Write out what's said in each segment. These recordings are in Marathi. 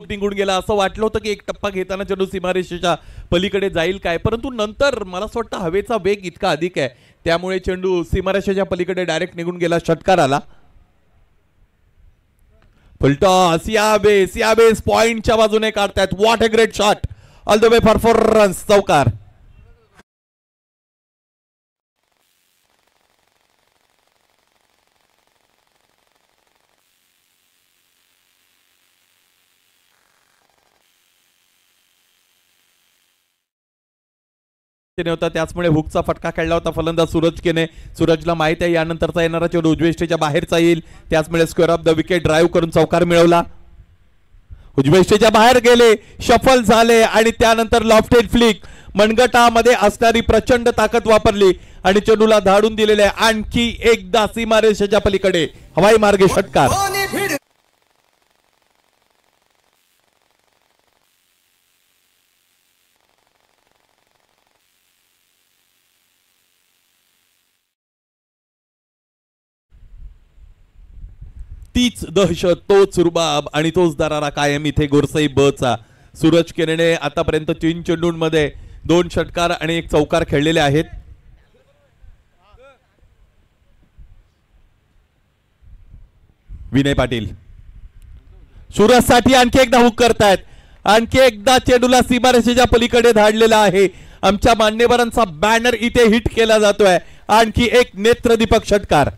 निघून गेला. असं वाटलं होतं की एक टप्पा घेताना चेंडू सीमारेषेच्या पलीकडे जाईल काय, परंतु नंतर मला असं वाटतं हवेचा वेग इतका अधिक आहे त्यामुळे चेंडू सीमारेषेच्या पलीकडे डायरेक्ट निघून गेला. षटकार आला. फुलटॉस. सियाबेस पॉइंटच्या बाजूने काढतायत. What a great shot. All the way performance. चौकार. होता त्याचमुळे हुकचा फटका खेळला होता फलंदाज सूरज केने. सूरजला माहित आहे यानंतरचा येणारा चेंडू उजव्या स्टेजच्या बाहेरचा येईल, त्याचमुळे square of the wicket drive करून चौकार मिळवला. उजव्या स्टेजच्या बाहेर गेले, शफल झाले आणि त्यानंतर लॉफ्टेड फ्लिक. मनगटामध्ये असणारी प्रचंड ताकद वापरली आणि चेंडूला धाडून दिलेले आणखी एकदा सीमारेषेच्या पलीकडे हवाई मार्गे षटकार. तीच दहशत, तोच रुबाब आणि तोच दरारा कायम इथे गोरसई बचा. सूरज केनेने आतापर्यंत 3 चेंडूंमध्ये 2 षटकार आणि 1 चौकार खेळलेले आहेत. विनय पाटील सूरज साठी आणखी एकदा हुक करतायत. आणखी एकदा चेंडूला सीमारेषेच्या पलीकडे धाडलेला आहे. आमच्या मान्यवरांचा बॅनर इथे हिट केला जातोय. आणखी एक नेत्रदीपक षटकार.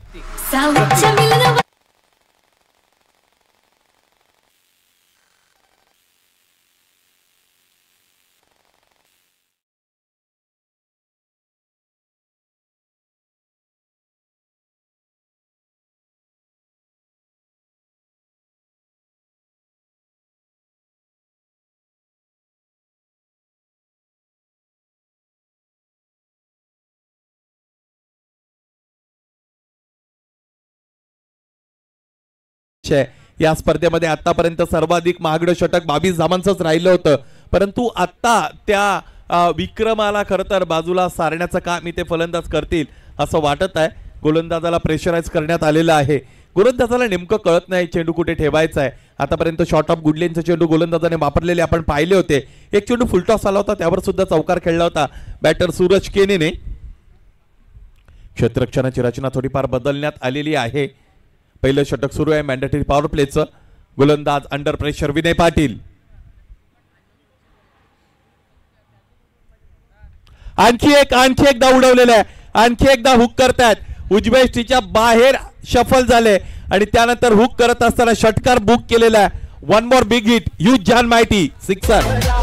या स्पर्धेमध्ये आतापर्यंत सर्वाधिक महागडं षटक 22 धावांचंच राहिलं होतं, परंतु आता त्या विक्रमाला खरं तर बाजूला सारण्याचं काम इथे फलंदाज करतील असं वाटत आहे. गोलंदाजाला प्रेशराईज करण्यात आलेलं आहे. गोलंदाजाला नेमकं कळत नाही चेंडू कुठे ठेवायचा आहे. आतापर्यंत शॉर्ट ऑफ गुडलेनचे चेंडू गोलंदाजाने वापरलेले आपण पाहिले होते. एक चेंडू फुलटॉस आला होता, त्यावर सुद्धा चौकार खेळला होता बॅटर सूरज केनेने. क्षेत्ररक्षणाची रचना थोडीफार बदलण्यात आलेली आहे. पहिलं षटक सुरू आहे मॅन्डेटरी पॉवर प्लेचं. गोलंदाज अंडर प्रेशर विनय पाटील. आणखी एकदा उडवलेलं आहे. आणखी एकदा हुक करतायत. उजव्या स्टीच्या बाहेर शफल झाले आणि त्यानंतर हुक करत असताना षटकार बुक केलेला आहे. One more big hit, huge John mighty, sixer.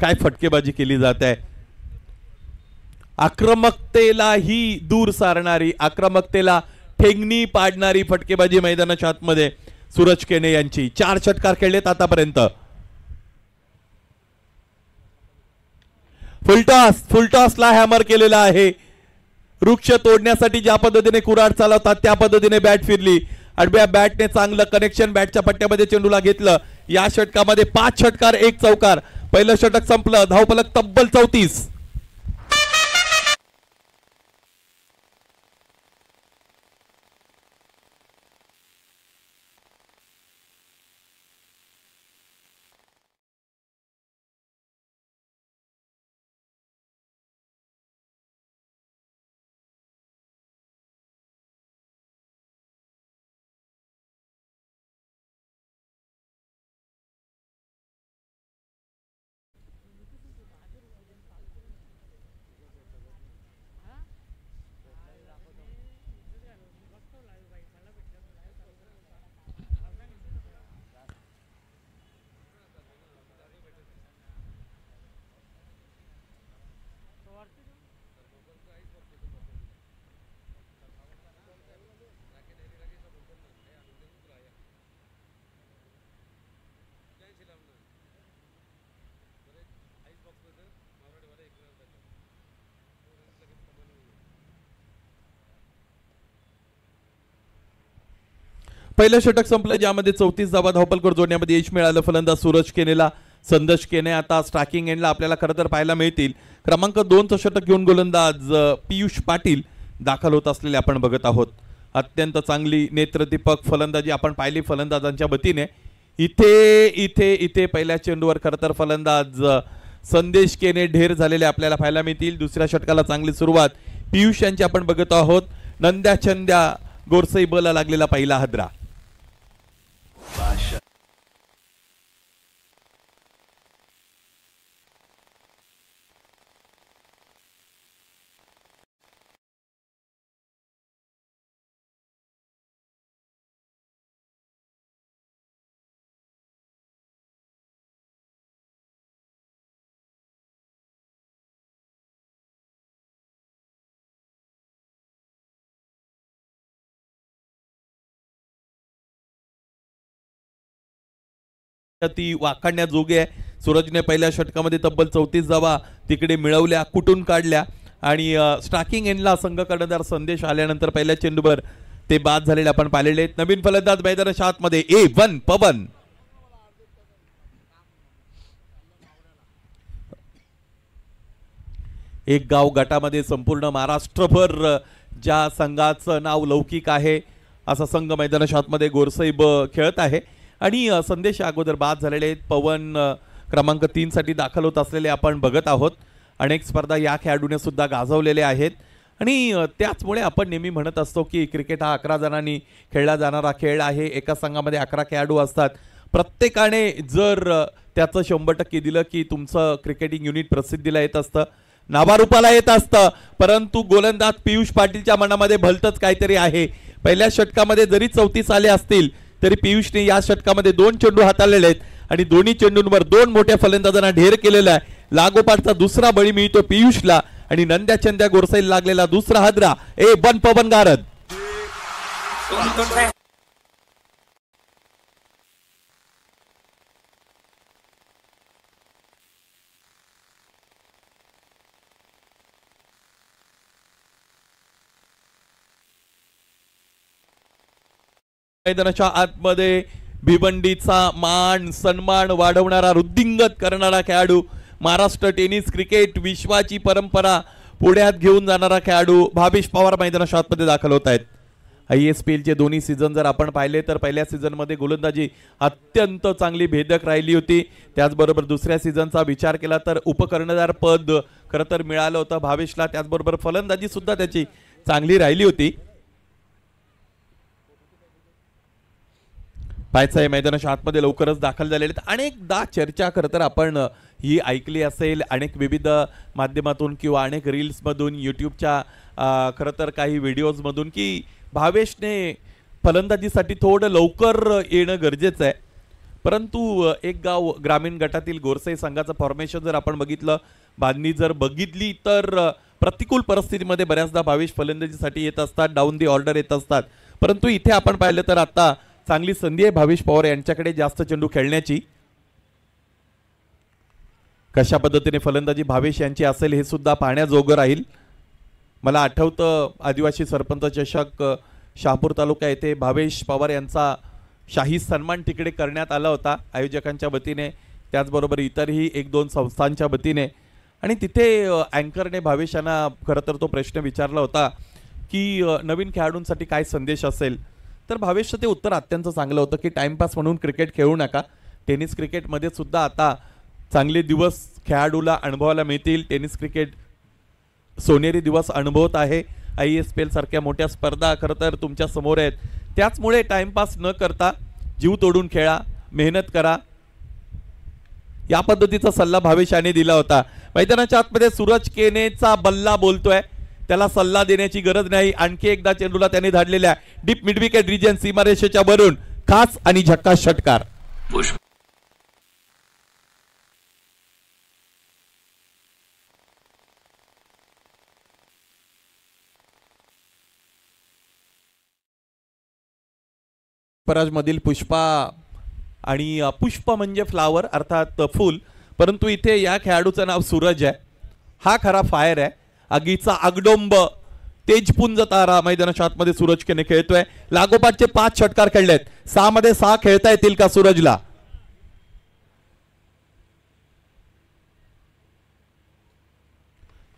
काय फटकेबाजी केली जात आहे. आक्रमकतेलाही दूर सारणारी, आक्रमकतेला ठेंगणी पाडणारी फटकेबाजी मैदानाच्या आतमध्ये सूरज केने यांची. 4 षटकार खेळलेत आतापर्यंत. फुलटॉसला हॅमर केलेला आहे. वृक्ष तोडण्यासाठी ज्या पद्धतीने कुऱ्हाड चालवतात त्या पद्धतीने बॅट फिरली. आडव्या बॅटने चांगलं कनेक्शन बॅटच्या पट्ट्यामध्ये चेंडूला घेतलं. या षटकामध्ये 5 षटकार 1 चौकार. पहिलं षटक संपलं. धावफलक तब्बल 34. पहिलं षटक संपलं ज्यामध्ये 34 धावा धावपलकर जोडण्यामध्ये यश मिळालं फलंदाज सूरज केनेला. संदेश केने आता स्ट्रायकिंग एंडला आपल्याला खरं तर पाहायला मिळतील. क्रमांक 2चं षटक घेऊन गोलंदाज पियुष पाटील दाखल होत असलेले आपण बघत आहोत. अत्यंत चांगली नेत्रदीपक फलंदाजी आपण पाहिली फलंदाजांच्या वतीने. इथे इथे इथे पहिल्या चेंडूवर खरं तर फलंदाज संदेश केने ढेर झालेले आपल्याला पाहायला मिळतील. दुसऱ्या षटकाला चांगली सुरुवात पियुष यांची आपण बघत आहोत. नंद्या चंद्या गोरसई बला लागलेला पहिला हदरा. ती वाखाणण्याजोगी आहे. सूरजने पहिल्या षटकामध्ये तब्बल 34 धावा तिकडे मिळवल्या, कुठून काढल्या आणि स्ट्रायकिंग एंडला संघ कर्णधार संदेश आल्यानंतर पहिल्या चेंडूवर ते बाद झालेले आपण पाहिलेले आहेत. नवीन फलंदाज मैदानाच्या आतमध्ये A1 पवन. एक गाव गटामध्ये संपूर्ण महाराष्ट्रभर ज्या संघाचं नाव लौकिक आहे असा संघ मैदानाच्या आतमध्ये गोरसईब खेळत आहे आणि संदेश अगोदर बाद झालेले आहेत. पवन क्रमांक 3 साठी दाखल होत असलेले आपण बघत आहोत. अनेक स्पर्धा या खेळाडूने सुद्धा गाजवलेल्या आहेत आणि त्याचमुळे आपण नेहमी म्हणत असतो की क्रिकेट हा 11 जणांनी खेळला जाणारा खेळ आहे. एका संघामध्ये 11 खेळाडू असतात. प्रत्येकाने जर त्याचं 100% दिलं की तुमचं क्रिकेटिंग युनिट प्रसिद्धीला येत असतं, नावारूपाला येत असतं. परंतु गोलंदाज पियुष पाटीलच्या मनामध्ये भलतंच काहीतरी आहे. पहिल्या षटकामध्ये जरी 34 आले असतील तरी पियुषने या षटकामध्ये 2 चेंडू हाताळलेले आहेत आणि दोन्ही चेंडूंवर 2 मोठ्या फलंदाजांना ढेर केलेला आहे. लागोपाठचा दुसरा बळी मिळतो पियुषला आणि नंद्या चंद्या गोरसईला लागलेला दुसरा हदरा A1 पवन गारद. मैदानाच्या आतमध्ये भिवंडीचा मान सन्मान वाढवणारा वृद्धिंगत करणारा खेळाडू, महाराष्ट्र टेनिस क्रिकेट विश्वाची परंपरा पुढ्यात घेऊन जाणारा खेळाडू भावेश पवार मैदानाच्या आतमध्ये दाखल होत आहेत. ISPL चे दोन्ही सीझन जर आपण पाहिले तर पहिल्या सीझनमध्ये गोलंदाजी अत्यंत चांगली भेदक राहिली होती. त्याचबरोबर दुसऱ्या सीझनचा विचार केला तर उपकर्णधार पद खरं तर मिळालं होतं भावेशला. त्याचबरोबर फलंदाजी सुद्धा त्याची चांगली राहिली होती. पायचा या मैदानाच्या आतमध्ये लवकरच दाखल झालेले आहेत. अनेकदा चर्चा खरं तर आपण ही ऐकली असेल अनेक विविध माध्यमातून किंवा अनेक रील्समधून यूट्यूबच्या खरं तर काही व्हिडिओजमधून की भावेशने फलंदाजीसाठी थोडं लवकर येणं गरजेचं आहे. परंतु एक गाव ग्रामीण गटातील गोरसई संघाचं फॉर्मेशन जर आपण बघितलं, बांधणी जर बघितली तर प्रतिकूल परिस्थितीमध्ये बऱ्याचदा भावेश फलंदाजीसाठी येत असतात, डाऊन दी ऑर्डर येत असतात. परंतु इथे आपण पाहिलं तर आता चांगली संधी आहे भावेश पवार यांच्याकडे जास्त चेंडू खेळण्याची. कशा पद्धतीने फलंदाजी भावेश यांची असेल हे सुद्धा पाहण्याजोगं राहील. मला आठवतं आदिवासी सरपंच चषक शहापूर तालुका येथे भावेश पवार यांचा शाही सन्मान तिकडे करण्यात आला होता आयोजकांच्या वतीने, त्याचबरोबर इतरही 1-2 संस्थांच्या वतीने. आणि तिथे अँकरने भावेश यांना खरं तर तो प्रश्न विचारला होता की नवीन खेळाडूंसाठी काय संदेश असेल. तर भावेशचं ते उत्तर अत्यंत चांगलं होतं की टाइमपास म्हणून क्रिकेट खेळू नका. टेनिस क्रिकेटमध्ये सुद्धा आता चांगले दिवस खेळाडूला अनुभवायला मिळतील. टेनिस क्रिकेट सोनेरी दिवस अनुभवत आहे. ISPL सारख्या मोठ्या स्पर्धा खरं तर तुमच्या समोर आहेत. त्याचमुळे टाइमपास न करता जीव तोडून खेळा, मेहनत करा, या पद्धतीचा सल्ला भावेश याने दिला होता. मैदानाच्या आतमध्ये सूरज केनेचा बल्ला बोलतोय, त्याला सल्ला देण्याची गरज नाही. आणखी एकदा चेंडूला त्याने धाडलेल्या डीप मिड विकेट रिजन सीमारेषेच्या वरून खास आणि झक्कास षटकार. पराज मधील पुष्पा आणि पुष्प म्हणजे फ्लावर अर्थात फूल, परंतु इथे या खेळाडूचं नाव सूरज आहे. हा खरा फायर आहे. आगीचा आगडोंब तेजपुंज तारा मैदानाच्या आतमध्ये सूरज केने खेळतोय. लागोपाठचे 5 षटकार खेळलेत. 6 मध्ये 6 खेळता येतील का सूरजला?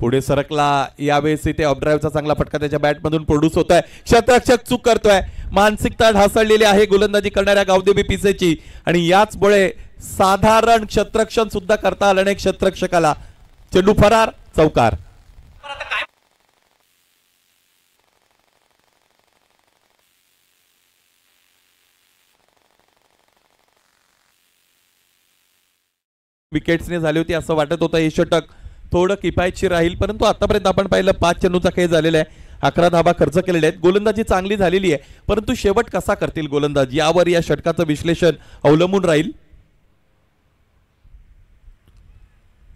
पुढे सरकला. यावेळेस इथे ऑफड्राईव्हचा चांगला फटका त्याच्या बॅटमधून प्रोड्यूस होतोय. क्षेत्ररक्षक चूक करतोय. मानसिकता ढासळलेली आहे गोलंदाजी करणाऱ्या गावदेवी पिसेची आणि याचमुळे साधारण क्षेत्ररक्षण सुद्धा करता आलं नाही क्षेत्ररक्षकाला. चेंडू फरार, चौकार. विकेट्सने झाली होती असं वाटत होतं. हे षटक थोडं किफायतशीर राहील, परंतु आतापर्यंत आपण पाहिलं 5 चेंडूचा खेळ झालेला आहे. 11 धाबा खर्च केलेले आहेत. गोलंदाजी चांगली झालेली आहे, परंतु शेवट कसा करतील गोलंदाज यावर या षटकाचं विश्लेषण अवलंबून राहील.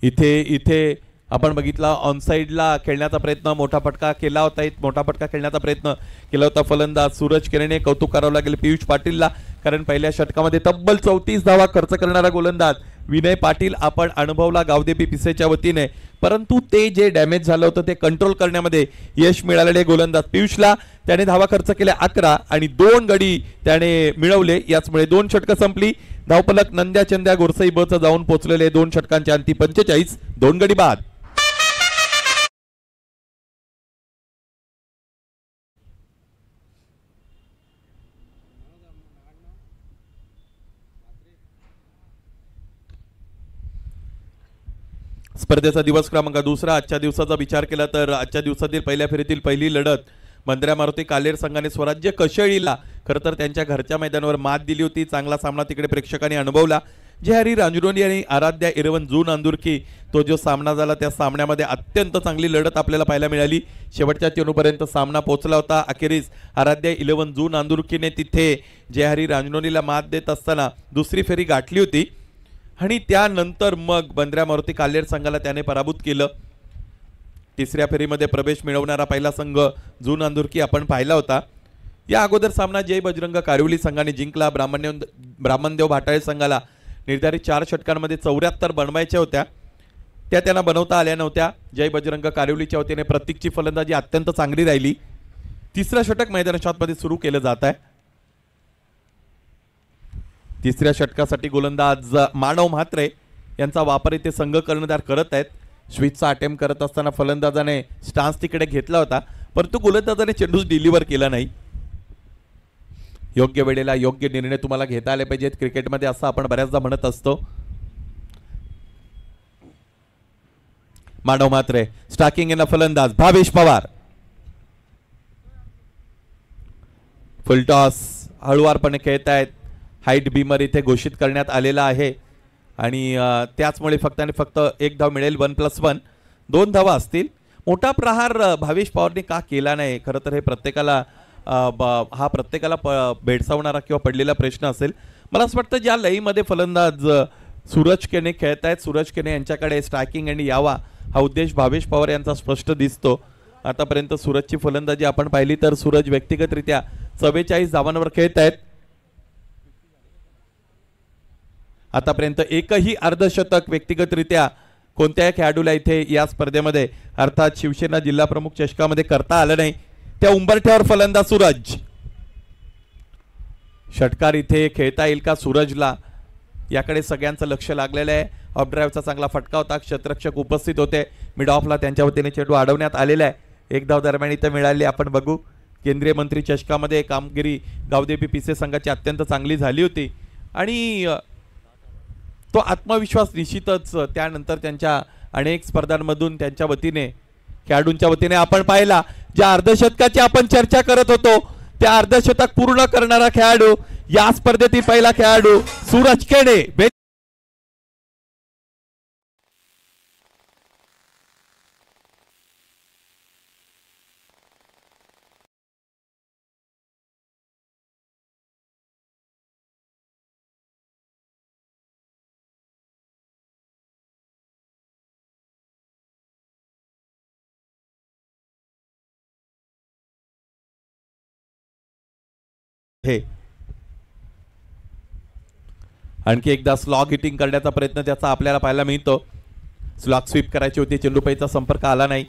इथे आपण बघितला ऑनसाइडला खेळण्याचा प्रयत्न, मोठा फटका केला होता. मोठा फटका खेळण्याचा प्रयत्न केला होता फलंदाज सूरज केनेने. कौतुक करावं लागेल पियुष पाटीलला, कारण पहिल्या षटकामध्ये तब्बल 34 धावा खर्च करणारा गोलंदाज विनय पाटील आपण अनुभवला गावदेवी पिसेच्या वतीने, परंतु ते जे डॅमेज झालं होतं ते कंट्रोल करण्यामध्ये यश मिळालेले गोलंदाज पियुषला. त्याने धावा खर्च केल्या 11 आणि 2 गडी त्याने मिळवले. याचमुळे 2 षटकं संपली. धावपलक नंद्या चंद्या गोरसई ब च जाऊन पोहोचलेले 2 षटकांच्या अंती 45, 2 गडी बाद. स्पर्धेचा दिवस क्रमांक 2. आजच्या दिवसाचा विचार केला तर आजच्या दिवसातील पहिल्या फेरीतील पहिली लढत बंद्र्या मारुती कालेर संघाने स्वराज्य कशेळीला खरं तर त्यांच्या घरच्या मैदानावर मात दिली होती. चांगला सामना तिकडे प्रेक्षकांनी अनुभवला. जे हरी रांजुरोनी आणि आराध्या इरवन जून अंदुरकी तो जो सामना झाला त्या सामन्यामध्ये अत्यंत चांगली लढत आपल्याला पाहायला मिळाली. शेवटच्या चेंडूपर्यंत सामना पोहोचला होता. अखेरीस आराध्या 11 जून अंदुरकीने तिथे जे हरी रांजुरोनीला मात देत असताना दुसरी फेरी गाठली होती आणि त्यानंतर मग बंद्र्या मारुती कालेर संघाला त्याने पराभूत केलं. तिसऱ्या फेरीमध्ये प्रवेश मिळवणारा पहिला संघ जून अंदुरकी आपण पाहिला होता. या अगोदर सामना जय बजरंग कारिवली संघाने जिंकला. ब्राह्मणदेव भाटाळे संघाला निर्धारित 4 षटकांमध्ये 74 बनवायच्या होत्या, त्या त्यांना बनवता आल्या नव्हत्या. जय बजरंग कारिवलीच्या वतीने प्रतीकची फलंदाजी अत्यंत चांगली राहिली. तिसरं षटक मैदानाच्या आतमध्ये सुरू केलं जात आहे. तिसऱ्या षटकासाठी गोलंदाज मानव म्हात्रे यांचा वापर इथे संघ कर्णधार करत आहेत. स्विचचा अटेम्प्ट करत असताना फलंदाजाने स्टान्स तिकडे घेतला होता, परंतु गोलंदाजाने चेंडू डिलिव्हर केला नाही. योग्य वेळेला योग्य निर्णय तुम्हाला घेता आले पाहिजेत क्रिकेटमध्ये, असं आपण बऱ्याचदा म्हणत असतो. मानव म्हात्रे स्टार्किंग इन फलंदाज भावेश पवार. फुलटॉस हळुवारपणे खेळत आहेत. हाईट बीमर इथे घोषित करण्यात आलेला आहे आणि त्याचमुळे फक्त आणि फक्त 1 धाव मिळेल. 1+1 2 धावा असतील. मोठा प्रहार भावेश पवारने का केला नाही, खरं तर हे प्रत्येकाला हा प्रत्येकाला भेडसावणारा किंवा पडलेला प्रश्न असेल. मला असं वाटतं ज्या लईमध्ये फलंदाज सूरज केने खेळत आहेत, सूरज केने यांच्याकडे स्ट्रायकिंग आणि यावा हा उद्देश भावेश पवार यांचा स्पष्ट दिसतो. आतापर्यंत सूरजची फलंदाजी आपण पाहिली तर सूरज व्यक्तिगतरित्या 44 धावांवर खेळत आहेत. आतापर्यंत एकही अर्धशतक व्यक्तिगतरित्या कोणत्याही खेळाडूला इथे या स्पर्धेमध्ये अर्थात शिवसेना जिल्हा प्रमुख चषकामध्ये करता आलं नाही. त्या उंबरठ्यावर फलंदाज सूरज. षटकार इथे खेळता येईल का सूरजला, याकडे सगळ्यांचं लक्ष लागलेलं आहे. ऑफ ड्राईव्हचा चांगला फटका होता. क्षेत्ररक्षक उपस्थित होते. मिड ऑफला त्यांच्या वतीने चेंडू अडवण्यात आलेला आहे. 1 धाव दरम्यान इथे मिळाली. आपण बघू केंद्रीय मंत्री चषकामध्ये कामगिरी गावदेवी पिसे संघाची अत्यंत चांगली झाली होती आणि तो आत्मविश्वास निश्चितच त्यानंतर त्यांच्या अनेक स्पर्धांमधून त्यांच्या वतीने खेळाडूंच्या वतीने आपण पाहिला. ज्या अर्धशतकाची आपण चर्चा करत होतो त्या अर्धशतक पूर्ण करणारा खेळाडू या स्पर्धेतील पहिला खेळाडू सूरज केने. हे आणखी एकदा स्लॉग हिटिंग करण्याचा प्रयत्न त्याचा आपल्याला पाहायला मिळतो. स्लॉग स्वीप करायची होती, चेंडूपैचा संपर्क आला नाही.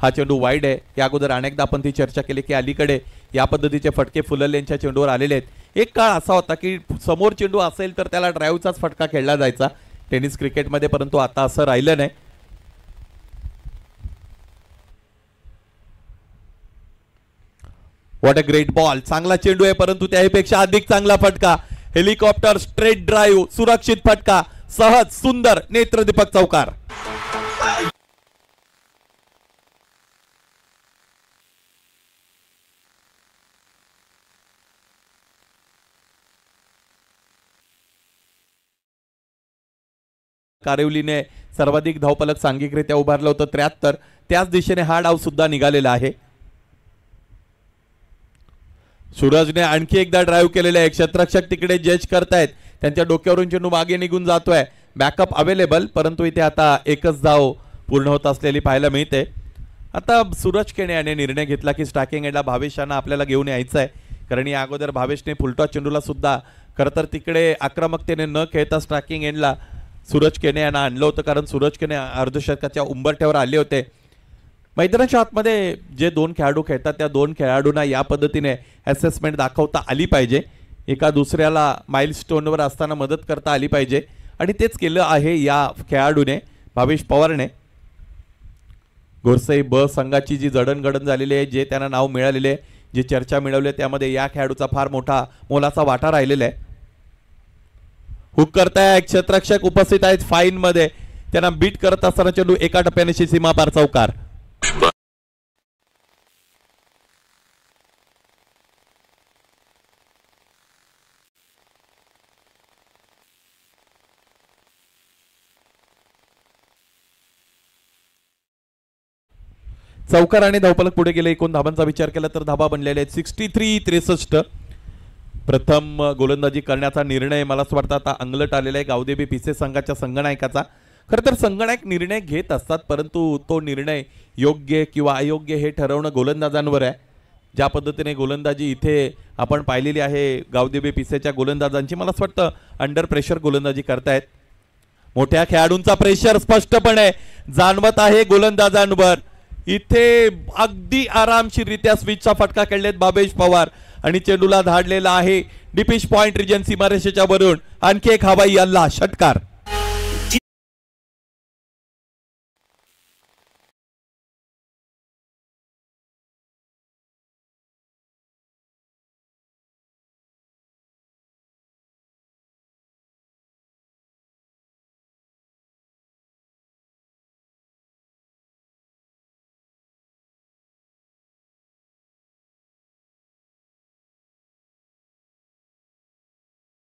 हा चेंडू वाईड आहे. या अगोदर अनेकदा आपण ती चर्चा केली की अलीकडे या पद्धतीचे फटके फुलल यांच्या चेंडूवर आलेले आहेत. एक काळ असा होता की समोर चेंडू असेल तर त्याला ड्राईव्हचाच फटका खेळला जायचा टेनिस क्रिकेटमध्ये, परंतु आता असं राहिलं नाही. What a great ball. चांगला चेंडू आहे परंतु त्याहीपेक्षा अधिक चांगला फटका. हेलिकॉप्टर स्ट्रेट ड्राईव्ह, सुरक्षित फटका, सहज सुंदर नेत्रदीपक चौकार. कारिवलीने सर्वाधिक धावफलक सांघिकरित्या उभारलं होतं 73. त्याच दिशेने हा डाव सुद्धा निघालेला आहे. सूरजने आणखी एकदा ड्राईव्ह केलेले आहे. क्षेत्ररक्षक तिकडे जज करतायत. त्यांच्या डोक्यावरून चेंडू मागे निघून जातोय. बॅकअप अवेलेबल, परंतु इथे आता एकच धाव पूर्ण होत असलेली पाहायला मिळते. आता सूरज केणे याने निर्णय घेतला की स्ट्रायकिंग एंडला भावेशांना आपल्याला घेऊन यायचं आहे, कारण या अगोदर भावेशने फुलटॉस चेंडूला सुद्धा खरं तर तिकडे आक्रमकतेने न खेळता स्ट्रायकिंग एंडला सूरज केणे यांना आणलं होतं, कारण सूरज केणे अर्धशतकाच्या उंबरठ्यावर आले होते. मैदानाच्या आतमध्ये जे दोन खेळाडू खेळतात त्या दोन खेळाडूंना या पद्धतीने असेसमेंट दाखवता आली पाहिजे, एका दुसऱ्याला माइलस्टोनवर असताना मदत करता आली पाहिजे, आणि तेच केलं आहे या खेळाडूने, भावेश पवारने. गोरसई ब संघाची जी जडणघडण झालेली आहे, जे त्यांना नाव मिळालेले आहे, जी चर्चा मिळवली, त्यामध्ये या खेळाडूचा फार मोठा मोलाचा वाटा राहिलेला आहे. हुक करताय क्षेत्ररक्षक उपस्थित आहेत फाईन मध्ये, त्यांना बीट करत असताना चेंडू एका टप्प्याने सीमा पार चौकार. चौकार आणि धावफलक पुढे गेले. एकूण धाबांचा विचार केला तर धाबा बनलेले आहेत 63-63. प्रथम गोलंदाजी करण्याचा निर्णय मला असं वाटतं आता अंगलट आलेला आहे गावदेवी पिसे संघाच्या संगणकाचा. खरं तर संगणक निर्णय घेत असतात, परंतु तो निर्णय योग्य किंवा अयोग्य हे ठरवणं गोलंदाजांवर आहे. ज्या पद्धतीने गोलंदाजी इथे आपण पाहिलेली आहे गावदेवी पिसेच्या गोलंदाजांची, मला असं वाटतं अंडर प्रेशर गोलंदाजी करतायत. मोठ्या खेळाडूंचा प्रेशर स्पष्टपणे जाणवत आहे गोलंदाजांवर. इथे अगदी आरामशीररित्या स्विचचा फटका खेळलेत भावेश पवार आणि चेंडूला धाडलेला आहे डिपिश पॉइंट रिजन सीमारेषेच्या वरून. आणखी एक हवाई हल्ला, षटकार.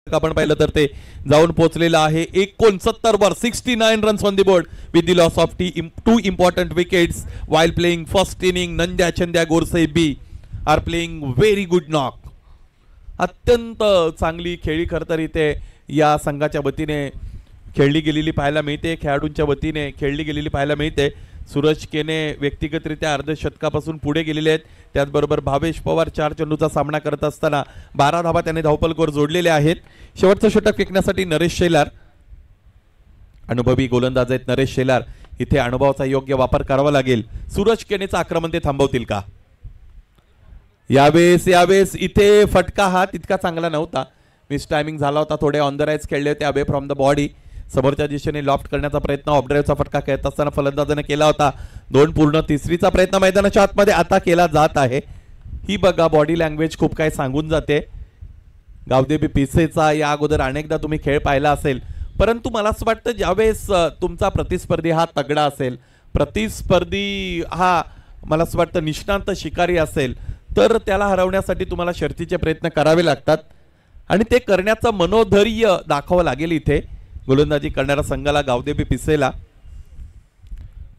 आपण पाहिलं तर ते जाऊन पोहोचलेलं आहे 69 वर. 69 runs on the board with the loss of 2 important wickets while playing first inning. नंद्या चंद्या गोरसई be are playing very good knock. अत्यंत चांगली खेळी खरं तर इथे या संघाच्या वतीने खेळली गेलेली पाहायला मिळते, खेळाडूंच्या वतीने खेळली गेलेली पाहायला मिळते. सूरज केने व्यक्तिगतरित्या अर्धशतकापासून पुढे गेलेले आहेत. त्याचबरोबर भावेश पवार 4 चेंडूचा सामना करत असताना 12 धाबा त्याने धावफलकावर जोडलेले आहेत. शेवटचं षटक फेकण्यासाठी नरेश शेलार, अनुभवी गोलंदाज आहेत नरेश शेलार. इथे अनुभवाचा योग्य वापर करावा लागेल. सूरज केनेचं आक्रमण ते थांबवतील का? यावेळेस इथे फटका हा तितका चांगला नव्हता, मिस टायमिंग झाला होता. थोडे ऑन द राईज खेळले होते अवे फ्रॉम द बॉडी. समोरच्या दिशेने लॉफ्ट करण्याचा प्रयत्न ऑफ ड्राईव्हचा फटका खेळत असताना फलंदाजाने केला होता. 2 पूर्ण तिसरीचा प्रयत्न मैदानाच्या आतमध्ये आता केला जात आहे. ही बघा बॉडी लँग्वेज खूप काय सांगून जाते. गावदेवी पिसेचा या अगोदर अनेकदा तुम्ही खेळ पाहिला असेल, परंतु मला असं वाटतं ज्यावेळेस तुमचा प्रतिस्पर्धी हा तगडा असेल, प्रतिस्पर्धी हा मला असं वाटतं निष्णांत शिकारी असेल, तर त्याला हरवण्यासाठी तुम्हाला शर्तीचे प्रयत्न करावे लागतात आणि ते करण्याचं मनोधैर्य दाखवावं लागेल. इथे गोलंदाजी करणाऱ्या संघाला गावदेवी पिसेला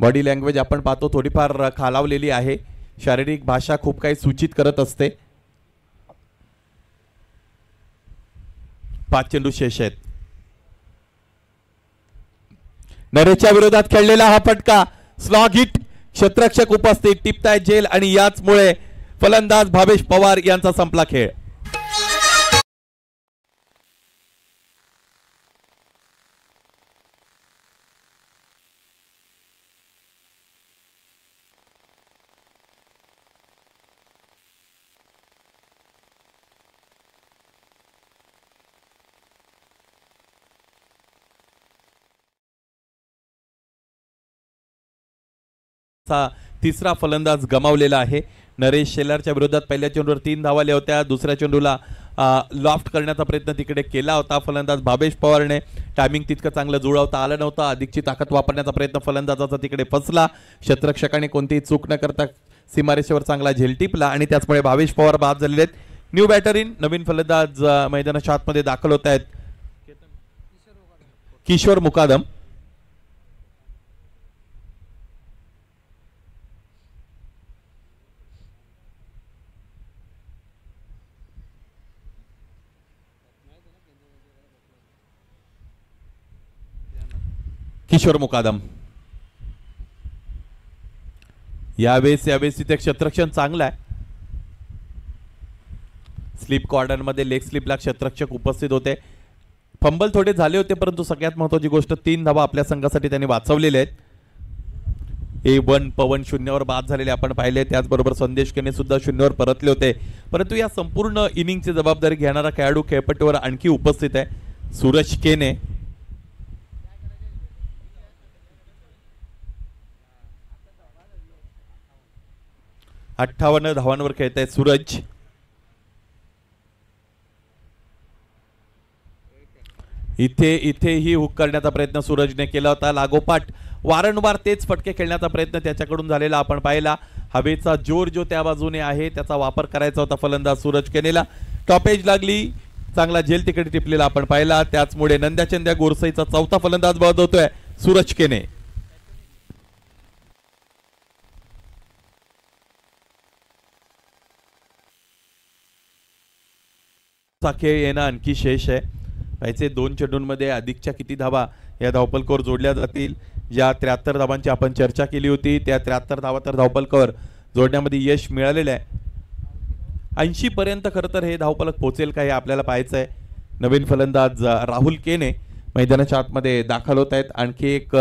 बॉडी लँग्वेज आपण पाहतो थोडीफार खालावलेली आहे. शारीरिक भाषा खूप काही सूचित करत असते. 5 चेंडू शेष आहेत. नरेशच्या विरोधात खेळलेला हा फटका स्लॉग हिट. क्षेत्ररक्षक उपस्थित टिपताय जेल आणि याचमुळे फलंदाज भावेश पवार यांचा संपला खेळ. तिसरा फलंदाज गमावलेला आहे. नरेश शेलारच्या विरोधात पहिल्या चेंडूवर 3 धावा आल्या होत्या. दुसऱ्या चेंडूला लॉफ्ट करण्याचा प्रयत्न तिकडे केला होता फलंदाज भावेश पवारने. टायमिंग तितकं चांगलं जुळवता आलं नव्हतं. अधिकची ताकद वापरण्याचा प्रयत्न फलंदाजाचा तिकडे फसला. क्षेत्ररक्षकाने कोणतीही चूक न करता सीमारेषेवर चांगला झेल टिपला आणि त्याचमुळे भावेश पवार बाद झालेले आहेत. न्यू बॅटर इन, नवीन फलंदाज मैदानाच्या आतमध्ये दाखल होत आहेत. किशोर मुकादम. किशोर मुकादम यावेळेस तिथे क्षेत्ररक्षण चांगलं आहे. स्लिप कॉर्डरमध्ये लेग स्लिपला क्षेत्ररक्षक उपस्थित होते. फंबल थोडे झाले होते परंतु सगळ्यात महत्वाची गोष्ट 3 धावा आपल्या संघासाठी त्यांनी वाचवलेल्या आहेत. A1 पवन 0वर बाद झालेले आपण पाहिले. त्याचबरोबर संदेश केने सुद्धा 0वर परतले होते. परंतु या संपूर्ण इनिंगची जबाबदारी घेणारा खेळाडू खेळपट्टीवर आणखी उपस्थित आहे, सूरज केने. 58 धावांवर खेळत आहे सूरज. इथेही हुक करण्याचा प्रयत्न सूरजने केला होता. लागोपाठ वारंवार तेच फटके खेळण्याचा प्रयत्न त्याच्याकडून झालेला आपण पाहिला. हवेचा जोर जो त्या बाजूने आहे त्याचा वापर करायचा होता फलंदाज सूरज केनेला. टॉपेज लागली, चांगला झेल तिकडे टिपलेला आपण पाहिला. त्याचमुळे नंद्याचंद्या गोरसईचा चौथा फलंदाज बाद होतोय सूरज केने. साखे येणं आणखी शेष आहे. पाहिजे 2 चेंडूंमध्ये अधिकच्या किती धावा या धावपलकावर जोडल्या जातील. ज्या 73 धावांची आपण चर्चा केली होती त्या 73 धावा तर धावपलकावर जोडण्यामध्ये यश मिळालेलं आहे. 80 पर्यंत खरं तर हे धावपलक पोहोचेल का हे आपल्याला पाहायचं आहे. नवीन फलंदाज राहुल केने मैदानाच्या आतमध्ये दाखल होत आहेत. आणखी एक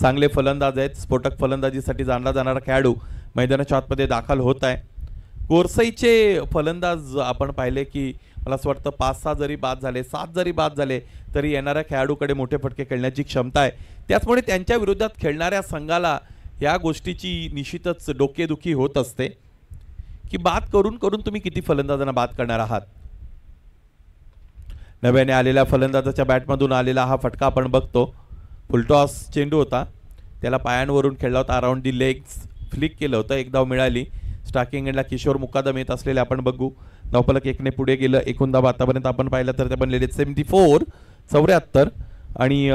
चांगले फलंदाज आहेत, स्फोटक फलंदाजीसाठी जाणला जाणारा खेळाडू मैदानाच्या आतमध्ये दाखल होत आहे. गोरसईचे फलंदाज आपण पाहिले की मला असं वाटतं 5-6 जरी बाद झाले, 7 जरी बाद झाले तरी येणाऱ्या खेळाडूकडे मोठे फटके खेळण्याची क्षमता आहे. त्याचमुळे त्यांच्या विरोधात खेळणाऱ्या संघाला या गोष्टीची निश्चितच डोकेदुखी होत असते की बाद करून करून तुम्ही किती फलंदाजांना बाद करणार आहात. नव्याने आलेल्या फलंदाजाच्या बॅटमधून आलेला हा फटका आपण बघतो. फुलटॉस चेंडू होता, त्याला पायांवरून खेळला होता, अराउंड दी लेग्स फ्लिक केलं होतं. एक धाव मिळाली. स्टार्किंग एंडला किशोर मुकादम येत असलेले आपण बघू. धावपलक 1ने पुढे गेलं. एकूण धावा आतापर्यंत आपण पाहिलं तर ते बनलेले 74 आणि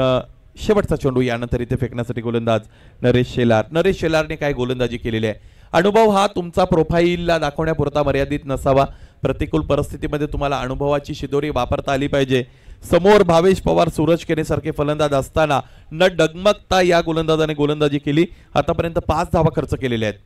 शेवटचा चेंडू यानंतर इथे फेकण्यासाठी गोलंदाज नरेश शेलारने काय गोलंदाजी केलेली आहे. अनुभव हा तुमचा प्रोफाईलला दाखवण्यापुरता मर्यादित नसावा. प्रतिकूल परिस्थितीमध्ये तुम्हाला अनुभवाची शिदोरी वापरता आली पाहिजे. समोर भावेश पवार, सूरज केने सारखे फलंदाज असताना न डगमगता या गोलंदाजाने गोलंदाजी केली. आतापर्यंत 5 धावा खर्च केलेल्या आहेत.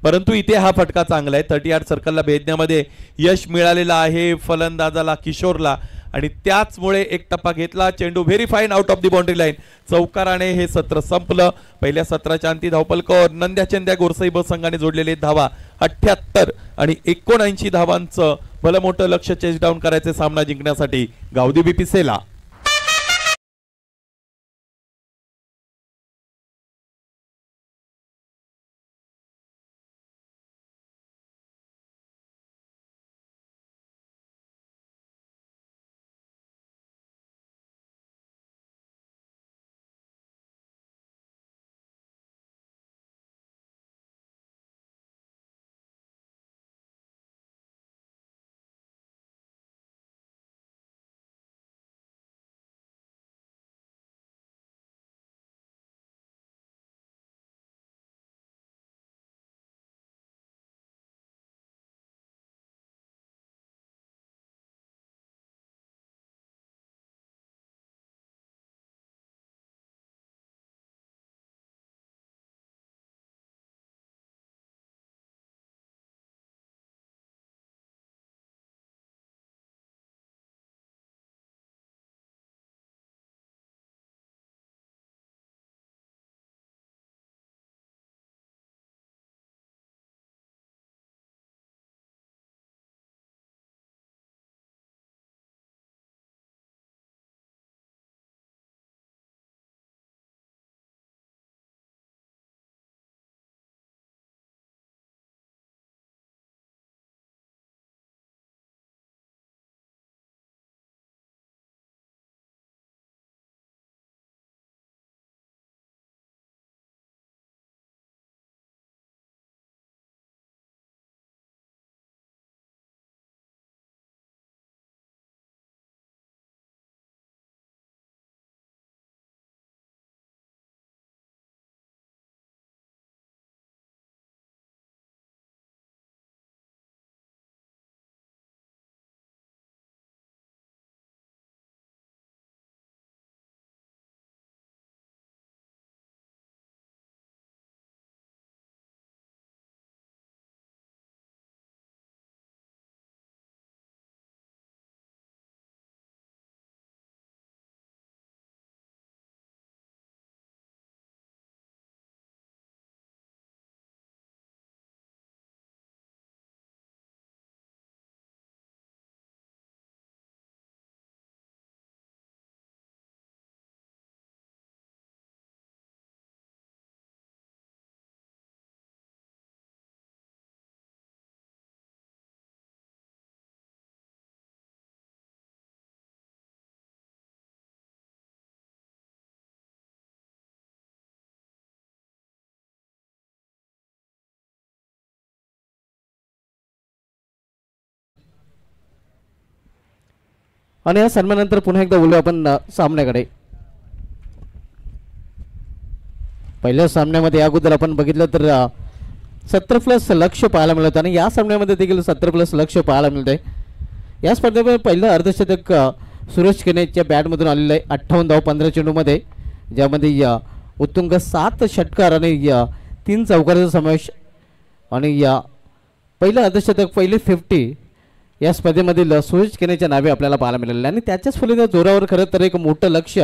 परंतु इथे हा फटका चांगला आहे. 38 सर्कलला भेदण्यामध्ये यश मिळालेलं आहे फलंदाजाला किशोरला आणि त्याचमुळे एक टप्पा घेतला. चेंडू very fine out of the boundary line. चौकाराने हे सत्र संपलं. पहिल्या सत्राच्या अंती धावपलकावर नंद्याचंद्या गोरसई ब संघाने जोडलेले धावा 78 आणि 79 धावांचं भलं मोठं लक्ष चेस डाऊन करायचे सामना जिंकण्यासाठी गावदी बीपीसेला. आणि या सन्मानानंतर पुन्हा एकदा बोलू आपण सामन्याकडे. पहिल्या सामन्यामध्ये अगोदर आपण बघितलं तर 70+ लक्ष पाहायला मिळत आणि या सामन्यामध्ये देखील 70+ लक्ष पाहायला मिळत आहे. या स्पर्धेमध्ये पहिलं अर्धशतक सुरेश केनेच्या बॅटमधून आलेलं आहे 58 धाव 15 चेंडूमध्ये, ज्यामध्ये उत्तुंग 7 षटकार आणि 3 चौकाराचा समावेश. आणि या पहिलं अर्धशतक पहिली 50 या स्पर्धेमधील सुरेश केनेच्या नावे आपल्याला पाहायला मिळालेलं आहे. आणि त्याच्याच फलित जोरावर खरं तर एक मोठं लक्ष,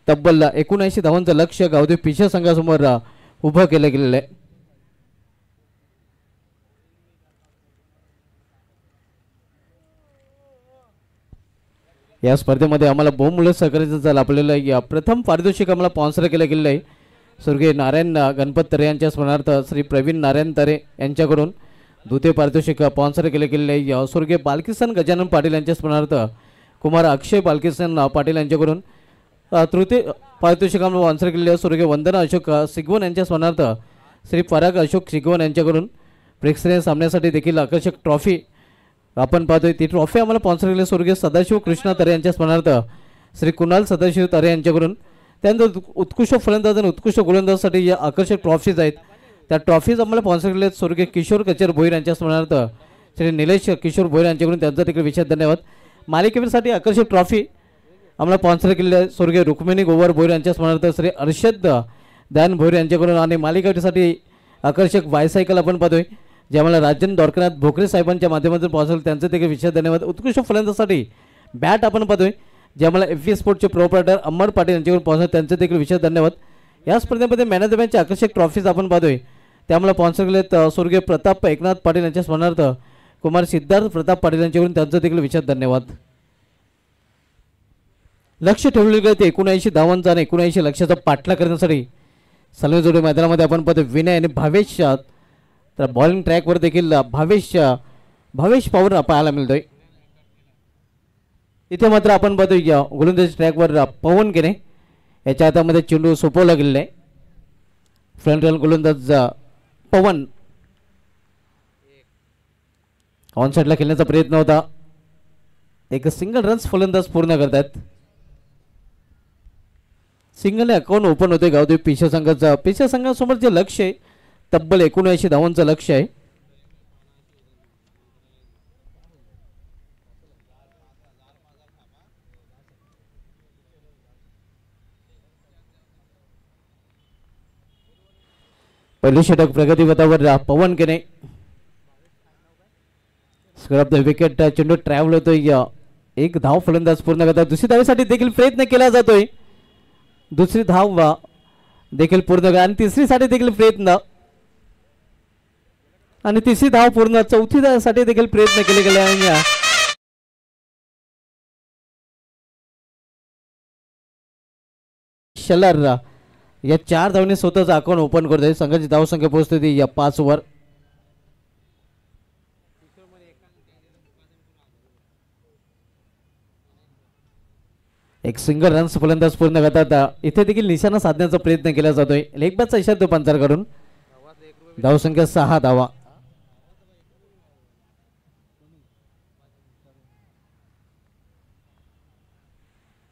तब्बल 79 धावांचं लक्ष गावदेव पिशा संघासमोर उभं केलं गेलेलं आहे. या स्पर्धेमध्ये आम्हाला बहुमूल्य सहकार्याचं लाभलेलं प्रथम पारितोषिक आम्हाला स्पॉन्सर केलं गेलेलं आहे स्वर्गीय नारायण गणपत तरे यांच्या स्मरणार्थ श्री प्रवीण नारायण तरे यांच्याकडून. द्वितीय पारितोषिक स्पॉन्सर केले गेलेले आहे स्वर्गीय बालकिसन गजानन पाटील यांच्या स्मरणार्थ कुमार अक्षय बालकिसन पाटील यांच्याकडून. तृतीय पारितोषिक आम्हाला स्पॉन्सर केलेले आहे स्वर्गीय वंदना अशोक सिगवन यांच्या स्मरणार्थ श्री पराग अशोक सिगवन यांच्याकडून. प्रेक्षणीय सामन्यासाठी देखील आकर्षक ट्रॉफी आपण पाहतोय, ती ट्रॉफी आम्हाला स्पॉन्सर केली स्वर्गीय सदाशिव कृष्णा तरे यांच्या स्मरणार्थ श्री कुणाल सदाशिव तरे यांच्याकडून. त्यानंतर उत्कृष्ट फलंदाज आणि उत्कृष्ट गोलंदाजासाठी या आकर्षक ट्रॉफीज आहेत, त्या ट्रॉफीज आम्हाला स्पॉन्सर केले आहेत स्वर्गीय किशोर कचर भोईर यांच्या स्मरणार्थ श्री निलेश किशोर भोईर यांच्याकडून. त्यांचा देखील विशेष धन्यवाद. मालिकेवीरसाठी आकर्षक ट्रॉफी आम्हाला स्पॉन्सर केलेली आहे स्वर्गीय रुक्मिणी गोवर भोईर यांच्या स्मरणार्थ श्री अर्षद दयान भोईर यांच्याकडून. आणि मालिकेवीरसाठी आकर्षक बायसायकल आपण पाहतोय, जे आम्हाला राजन द्वारकानाथ भोकरे साहेबांच्या माध्यमातून स्पॉन्सर, त्यांचे देखील विशेष धन्यवाद. उत्कृष्ट फलंदाजासाठी बॅट आपण पाहतोय, जे आम्हाला FV स्पोर्टचे प्रोप्रायटर अमर पाटील यांच्याकडून स्पॉन्सर, त्यांचे देखील विशेष धन्यवाद. या स्पर्धेमध्ये मॅन ऑफ द मॅचचे आकर्षक ट्रॉफीज आपण पाहतोय, ते आम्हाला स्पॉन्सर केलेत स्वर्गीय प्रताप एकनाथ पाटील यांच्या स्मरणार्थ कुमार सिद्धार्थ प्रताप पाटील यांच्याकडून, त्यांचं देखील विशेष धन्यवाद. लक्ष ठेवले गेले ते 79 धावांचा आणि 79 लक्षाचा पाठलाग करण्यासाठी सलवे मैदानामध्ये आपण पाहतो विनय आणि भावेश. तर बॉलिंग ट्रॅकवर देखील भावेश पवार पाहायला मिळतोय. इथे मात्र आपण पाहतोय गोलंदाजी ट्रॅकवर पवन गेने याच्या हातामध्ये चेंडू सोपवला गेलेला आहे. फ्रंट रन गोलंदाज पवन ऑन साईडला खेळण्याचा प्रयत्न होता, एक सिंगल रन्स फलंदाज पूर्ण करतात. सिंगल अकाउंट ओपन होते गावदेव पिशा संघाचा. पिशा संघासमोर जे लक्ष आहे तब्बल 79 धावांचं लक्ष आहे. पहिली षटक प्रगतीपथावर पवन केने स्क्रब द विकेट. चेंडू ट्रॅव्हल होतोय, एक धाव फलंदाज पूर्ण करतात. दुसरी धावेसाठी देखील प्रयत्न केला जातोय, दुसरी धाव देखील पूर्ण करा आणि तिसरीसाठी देखील प्रयत्न आणि तिसरी धाव पूर्ण. चौथी धावेसाठी देखील प्रयत्न केले गेले आणि शलर या 4 धावने स्वतःचा अकाउंट ओपन करतोय. संघाची धावसंख्या पोहोचते या 5 वर. एक सिंगल रन्स फलंदाज पूर्ण करतात. इथे देखील निशाणा साधण्याचा प्रयत्न केला जातोय. लेगबाजचा इशारा तो पंचार करून धावसंख्या 6 धावा.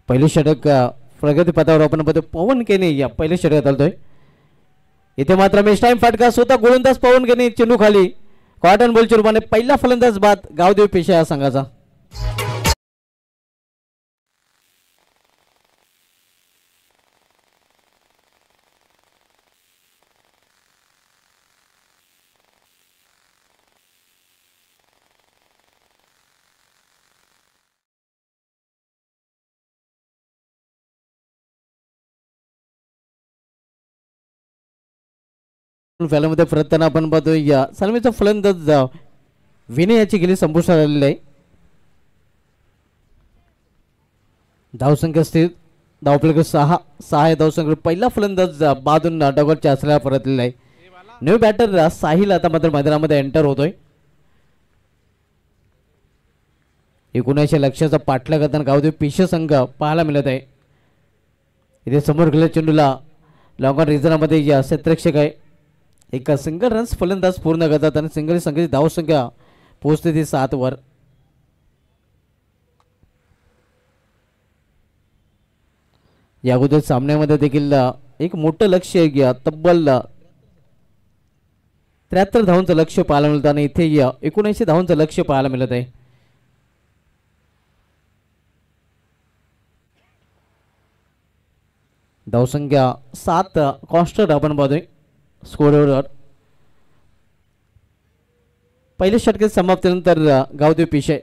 पहिली षटक प्रगतीपथावर आपण पाहतो पवन केने या पहिल्या षटकात आलतोय. इथे मात्र मेच टाइम फटका स्वतः गोलंदाज पवन केने चेंडू खाली कॉटन बॉलच्या रूपाने पहिला फलंदाज बाद गावदेव पेशा या संघाचा. फॅलमध्ये परतताना आपण पाहतो या सलमीचा फलंदाज विनय याची गेली संपुष्टात आलेली आहे. धावसंख्या स्थिर धावफलक 6 या धावसंख्या. पहिला फलंदाज बादून डगरच्या आसऱ्याला परतलेला आहे. न्यू बॅटर साहिल आता मात्र मैदानामध्ये एंटर होतोय. 79 लक्षाचा पाठलाग करताना गावदेव पिशा संघ पाहायला मिळत आहे. इथे समोर गेल्या चेंडूला लॉंग ऑन रिझनमध्ये या क्षेत्ररक्षक आहे. एक सिंगल रन्स फलंदाज पूर्ण करतात आणि सिंगल संघाची धावसंख्या पोहोचते ती 7 वर. या अगोदर सामन्यामध्ये देखील एक मोठं लक्ष तब्बल 73 धावांचं लक्ष पाहायला मिळतं आणि इथे 79 धावांचं लक्ष पाहायला मिळत आहे. धावसंख्या 7 कॉन्स्टंट आपण पाहतोय स्कोरवर. पहिल्या षटकात समाप्तीनंतर गावदेव पिशे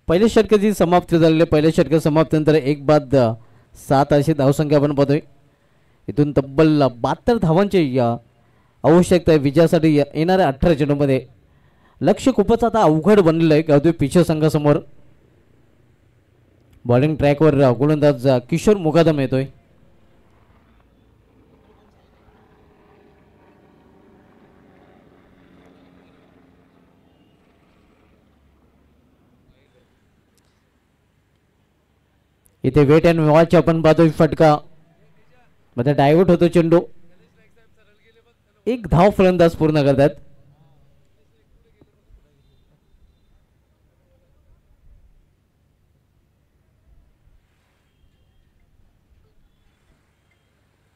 पहिल्या षटकाची समाप्ती झालेली. पहिल्या षटक समाप्तीनंतर 1-7 अशी धावसंख्या आपण पाहतोय. इथून तब्बल 72 धावांची आवश्यकता आहे विजयासाठी. येणाऱ्या 18 चेंडूमध्ये लक्ष खूपच आता अवघड बनलेलं आहे गावदेव पिशे संघासमोर. बॉलिंग ट्रॅकवर गोलंदाज किशोर मुकादम येतोय. इथे वेट अँड वॉच आपण पाहतोय. फटका मध्ये डायव्हर्ट होतो चेंडू. एक धाव फलंदाज पूर्ण करतात.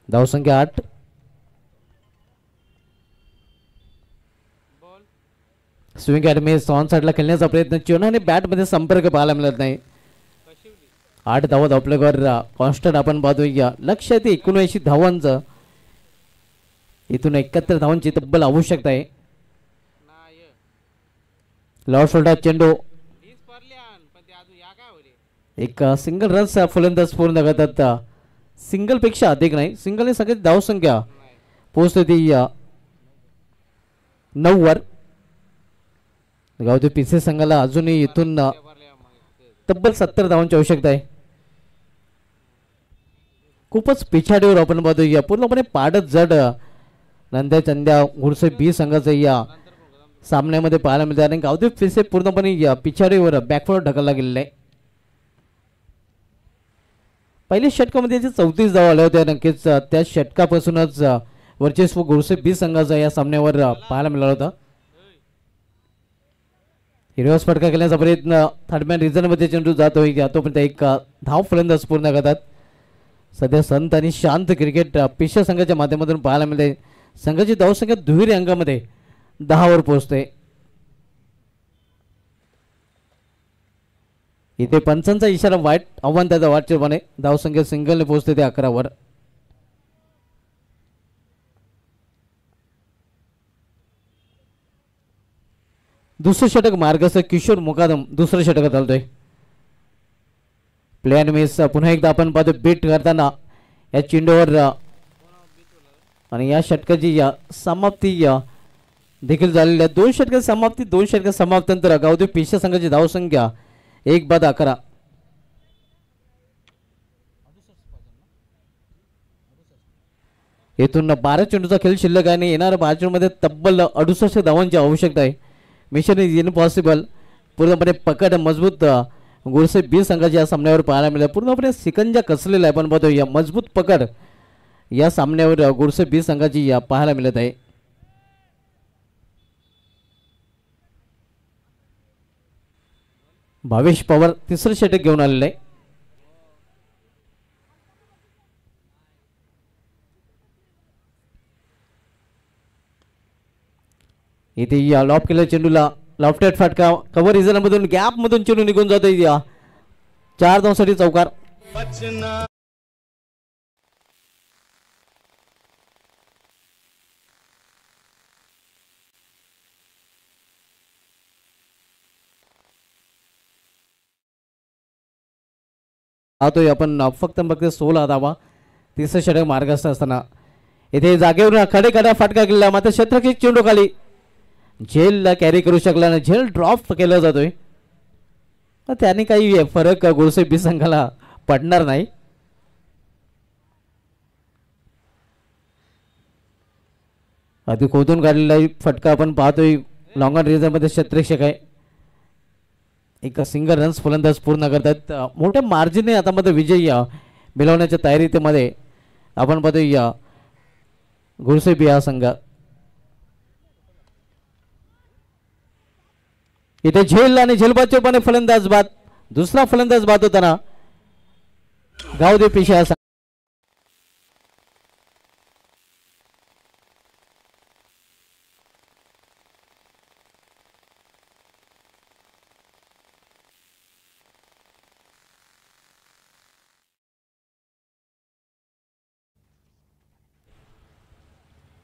धावसंख्या 8. स्विंग ॲडमिस ऑन साईडला खेळण्याचा प्रयत्न. चेंडूने बॅटमध्ये संपर्क पाहायला मिळत नाही. 8 धावत आपल्यावर कॉन्स्टंट आपण पाहतोय. लक्ष आहे ते 79 धावांचं. इथून 71 धावांची तब्बल आवश्यकता आहे. लॉर्ड शोल्डर चेंडू एक सिंगल रन्स फलंदाज पूर्ण करतात. सिंगल पेक्षा अधिक नाही. सिंगलने सगळ्यात धावसंख्या पोहोचते ती 9 वर. गावदेव पिसे संघाला अजूनही इथून तब्बल 70 धावांची आवश्यकता आहे. खूपच पिछाडीवर आपण पाहतोय. पूर्णपणे पाडत जड नंद्या चंद्या घुडसे बी संघाचं या सामन्यामध्ये पाहायला मिळते आणि गावदेव पिसे पूर्णपणे पिछाडीवर बॅकवर्ड ढकलला गेलेला आहे. पहिल्या षटकामध्ये जे 34 धावा आल्या होत्या नक्कीच त्या षटकापासूनच वर्चस्व घुडसे बी संघाचा या सामन्यावर पाहायला मिळाला होता. हिरव्यास फटका केल्याचा प्रयत्न थर्डमॅन रिझनमध्ये चेंडू जातोय. तोपर्यंत एक धाव फलंदाज पूर्ण करतात. सध्या संत आणि शांत क्रिकेट पिशे संघाच्या माध्यमातून पाहायला मिळते. संघाची धावसंख्या दुहेरी अंकामध्ये 10 वर पोहोचते. इथे पंचांचा इशारा वाईट आव्हान त्याचा वाटचेपणे. धावसंख्या सिंगलने पोहोचते ते 11 वर. दुसरं षटक मार्गस्थ किशोर मुकादम दुसरं षटकात चालतोय. प्ले अँड मिस पुन्हा एकदा आपण पाहतो बीट करताना या चेंडूवर आणि या षटकाची समाप्ती देखील झालेली आहे. 2 षटक समाप्ती 2 षटक समाप्तीनंतर गावदेव पिशे संघाची धावसंख्या 1-11. येथून 12 चेंडूचा खेळ शिल्लक आहे आणि येणाऱ्या 12 चेंडूमध्ये तब्बल 68 धावांची आवश्यकता आहे. Mission is impossible. पूर्णपणे पकड मजबूत घुडसे बी संघाच्या या सामन्यावर पाहायला मिळाला. पूर्णपणे सिकंजा कसलेला आहे. आपण पाहतो या मजबूत पकड या सामन्यावर घुडसे बी संघाची पाहायला मिळत आहे. भावेश पवार तिसरं षटक घेऊन आलेलं आहे. इथे या लॉप केलेल्या चेंडूला लॉफ्टेड फटका कव्हर रिझनमधून गॅप मधून चेंडू निघून जातोय. 4 धावांसाठी चौकार. पाहतोय आपण फक्त 16 धावा. तिसरं षटक मार्गस्थ असताना इथे जागेवर खडे फटका केला. मात्र क्षेत्ररक्षक चेंडू खाली झेलला कॅरी करू शकला नाही. झेल ड्रॉप केला जातोय. त्याने काही फरक घुडसे बी संघाला पडणार नाही. आधी खोदून काढलेला फटका आपण पाहतोय. लॉंग ऑन रिझन मध्ये क्षेत्ररक्षक आहे. एक सिंगल रन्स फलंदाज पूर्ण करतात. मोठ्या मार्जिनने आता मध्ये विजय मिळवण्याच्या तयारीमध्ये आपण पाहतोय गुरसेबी हा संघ. इथे झेल आणि झेलबादचेपणे फलंदाज बाद. दुसरा फलंदाज बाद होताना गावदेव पिशे हा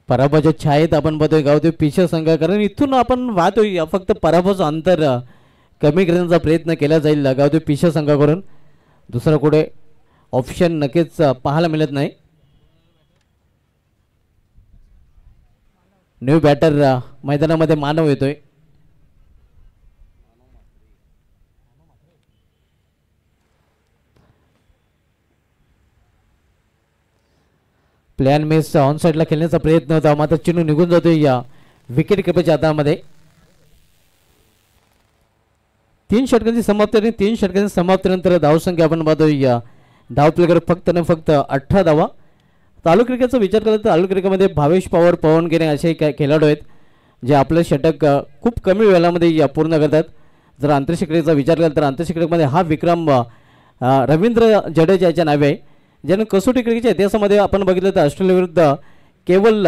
पराभवाच्या छायेत आपण बघतोय गावदेव पिशे संघ. कारण इथून आपण वाहतोय फक्त पराभवाचं अंतर कमी करण्याचा प्रयत्न केला जाईल गावदेव पिशे संघाकडून. दुसरा कुठे ऑप्शन नक्कीच पाहायला मिळत नाही. न्यू बॅटर मैदानामध्ये मानव येतोय. प्लॅन मेस ऑन साईडला खेळण्याचा प्रयत्न होता मात्र चिन्नू निघून जातोय या विकेट किपरच्या हातामध्ये. 3 षटकांची समाप्ती आणि 3 षटकांची समाप्तीनंतर धावसंख्या आपण पाहतोय धाव प्लेकर फक्त न फक्त 18 धावा. चालू क्रिकेटचा विचार केला तर चालू क्रिकेटमध्ये भावेश पवार पवन केने असे खेळाडू आहेत जे आपलं षटक खूप कमी वेळामध्ये पूर्ण करतात. जर आंतरराष्ट्रीय क्रिकेटचा विचार केला तर आंतरराष्ट्रीय क्रिकेटमध्ये हा विक्रम रवींद्र जडेजा याच्या नावे आहे. ज्यानं कसोटी क्रिकेटच्या इतिहासामध्ये आपण बघितलं तर ऑस्ट्रेलिया विरुद्ध केवळ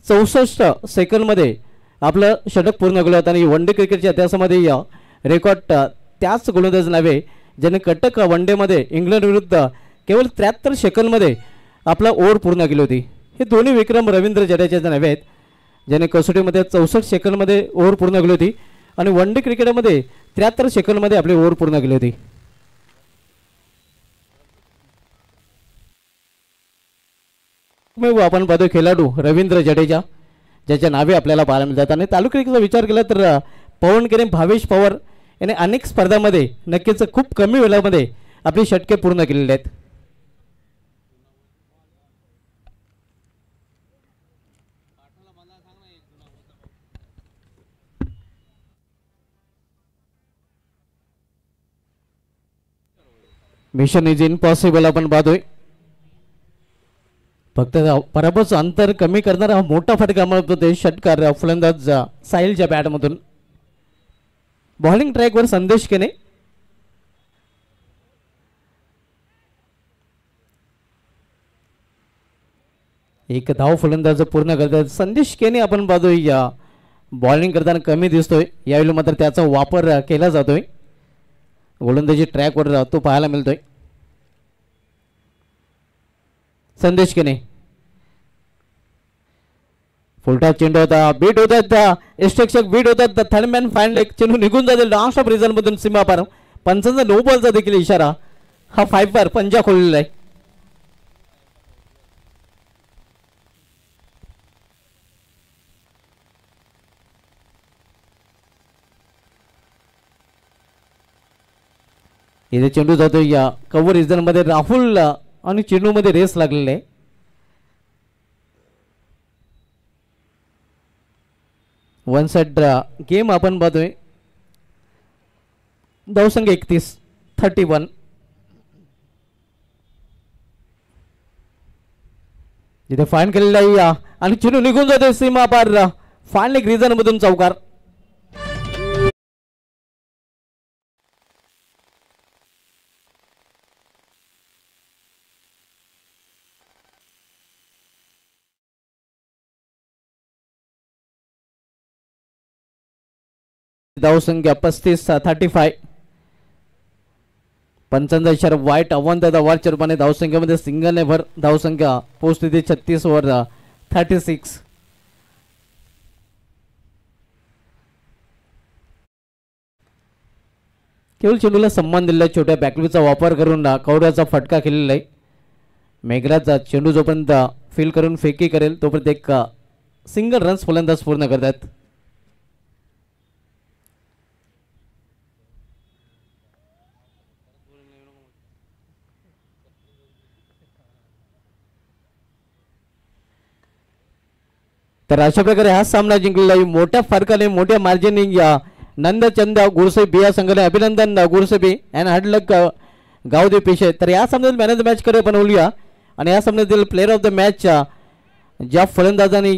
64 सेकंदमध्ये आपलं षटक पूर्ण केलं होतं. आणि वन डे क्रिकेटच्या इतिहासामध्ये रेकॉर्ड त्याच गोलंदाज नावे ज्याने कटक वन डेमध्ये इंग्लंड विरुद्ध केवळ 73 सेकंदमध्ये आपला ओव्हर पूर्ण केली होती. हे दोन्ही विक्रम रवींद्र जडेजाचे नावे आहेत ज्याने कसोटीमध्ये 64 सेकंदमध्ये ओव्हर पूर्ण केली होती आणि वन डे क्रिकेटमध्ये 73 सेकंदमध्ये आपली ओव्हर पूर्ण केली होती. आपण पाहतो खेळाडू रवींद्र जडेजा ज्याच्या नावे आपल्याला पाहायला मिळतात. आणि चालू क्रिकेटचा विचार केला तर पवन केने भावेश पवार याने अनेक स्पर्धांमध्ये नक्कीच खूप कमी वेळामध्ये आपली षटके पूर्ण केलेली आहेत. मिशन इज इम्पॉसिबल आपण पाहतोय. फक्त पराभवाचं अंतर कमी करणारा हा मोठा फटका मिळतो षटकार फलंदाज साहिलच्या बॅटमधून. बॉलिंग ट्रॅकवर संदेश केने. एक धाव फलंदाज पूर्ण करतात. संदेश केने आपण पाहतोय बॉलिंग करताना कमी दिसतोय. यावेळी मात्र त्याचा वापर केला जातोय. गोलंदाजी ट्रॅकवर तो पाहायला मिळतोय. संदेश केने फुलटा चेंडू होता. बीट होतात यष्टरक्षक बीट होतात. थर्ड मॅन फाईन लेग चेंडू निघून जातील लास्ट ऑफ रिझन मधून सीमा पार. पंचांचा नो बॉलचा देखील इशारा. हा 5 बार पंजा खोललेला आहे. इथे चेंडू जातोय या कव्हर रिझन मध्ये. राहुल आणि चेंडू मध्ये रेस लागलेले आहे. वन साइड गेम आपण पाहतोय. धावसंख्या 31. जिथे फाईन केलेला आहे आणि चेंडू निघून जातोय सीमा पार. फाईन एक रिझन मधून चौकार. धावसंख्या 35. 55 इशारा वाईट आव्हान दादा वारच्या रूपाने धावसंख्येमध्ये सिंगलने भर. धावसंख्या पोहोचते 36 वर 36. केवळ चेंडूला सन्मान दिलेला छोट्या बॅकलीचा वापर करून कवड्याचा फटका केलेला आहे. मेघराजचा चेंडू जोपर्यंत फील करून फेकी करेल तोपर्यंत एक सिंगल रन्स फलंदाज पूर्ण करतात. तर अशा प्रकारे हा सामना जिंकलेला आहे मोठ्या फरकाने मोठ्या मार्जिनने. नंदचंद गुरसेबी या संघाने अभिनंदन गुरसेबी अँड हार्डलक गावदे पेशे. तर या सामन्यात मॅन ऑफ द मॅच कडे बनवूया आणि या सामन्यातील प्लेअर ऑफ द मॅच ज्या फलंदाजांनी